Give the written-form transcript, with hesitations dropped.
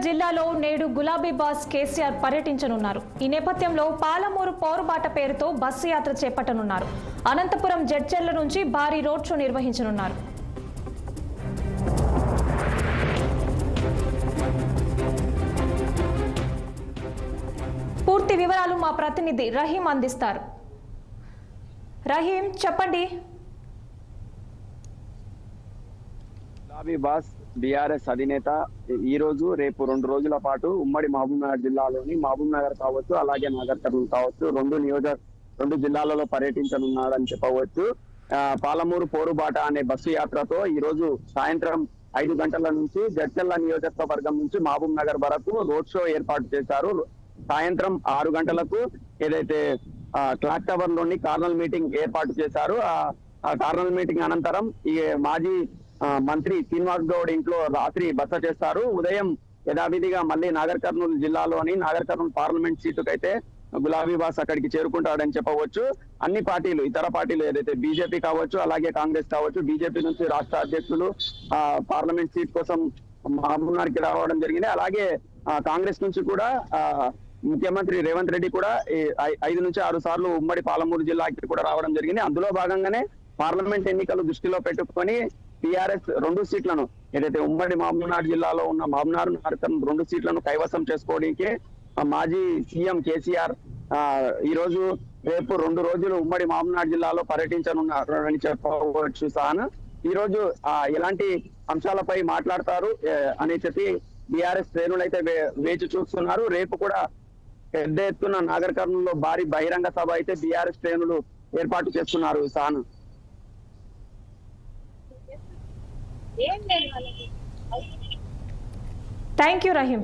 జిల్లాలో నేడు గులాబీ బాస్ కేసీఆర్ పర్యటించనున్నారు. ఈ నేపథ్యంలో పాలమూరు పోరుబాట పేరుతో బస్సు యాత్ర చేపట్టనున్నారు. అనంతపురం జడ్చర్ల నుంచి భారీ రోడ్ షో నిర్వహించనున్నారు. పూర్తి వివరాలు మా ప్రతినిధి రహీం అందిస్తారు. రహీం, చెప్పండి. గులాబీ బాస్ బీఆర్ఎస్ అధినేత ఈ రోజు రేపు 2 రోజుల పాటు ఉమ్మడి మహబూబ్నగర్ జిల్లాలోని మహబూబ్నగర్ కావచ్చు, అలాగే నాగర్ కర్నూలు కావచ్చు, రెండు జిల్లాలలో పర్యటించనున్నాడని చెప్పవచ్చు. పాలమూరు పోరుబాట అనే బస్సు యాత్రతో ఈ రోజు సాయంత్రం 5 గంటల నుంచి జడ్చర్ల నియోజకవర్గం నుంచి మహబూబ్ నగర్ వరకు రోడ్ షో ఏర్పాటు చేశారు. సాయంత్రం 6 గంటలకు ఏదైతే క్లాక్ టవర్ లోని కార్నల్ మీటింగ్ ఏర్పాటు చేశారు. ఆ కార్నల్ మీటింగ్ అనంతరం ఈ మాజీ మంత్రి శ్రీనివాస్ గౌడ్ ఇంట్లో రాత్రి బస చేస్తారు. ఉదయం యథావిధిగా మళ్ళీ నాగర్ కర్నూలు జిల్లాలోని నాగర్ కర్నూలు పార్లమెంట్ సీటుకైతే గులాబీ బాస్ అక్కడికి చేరుకుంటాడని చెప్పవచ్చు. అన్ని పార్టీలు, ఇతర పార్టీలు ఏదైతే బీజేపీ కావచ్చు, అలాగే కాంగ్రెస్ కావచ్చు, బీజేపీ నుంచి రాష్ట్ర అధ్యక్షులు పార్లమెంట్ సీట్ కోసం మహబూబ్నగర్ కి రావడం జరిగింది. అలాగే కాంగ్రెస్ నుంచి కూడా ముఖ్యమంత్రి రేవంత్ రెడ్డి కూడా 5 నుంచి 6 సార్లు ఉమ్మడి పాలమూరు జిల్లాకి కూడా రావడం జరిగింది. అందులో భాగంగానే పార్లమెంట్ ఎన్నికలు దృష్టిలో పెట్టుకొని టీఆర్ఎస్ 2 సీట్లను ఏదైతే ఉమ్మడి మహబూబ్నగర్ జిల్లాలో ఉన్న మహబూబ్నగర్ 2 సీట్లను కైవసం చేసుకోవడానికి మాజీ సీఎం కేసీఆర్ ఈ రోజు రేపు 2 రోజులు ఉమ్మడి మహబూబ్నగర్ జిల్లాలో పర్యటించనున్నారు అని చెప్పవచ్చు. సాన్ ఈ రోజు ఎలాంటి అంశాలపై మాట్లాడతారు అని చెప్పి బీఆర్ఎస్ శ్రేణులు అయితే వేచి చూస్తున్నారు. రేపు కూడా పెద్ద ఎత్తున నాగర్ కర్నూలులో భారీ బహిరంగ సభ అయితే బీఆర్ఎస్ శ్రేణులు ఏర్పాటు చేస్తున్నారు. సాన్ థ్యాంక్ యూ రహీం.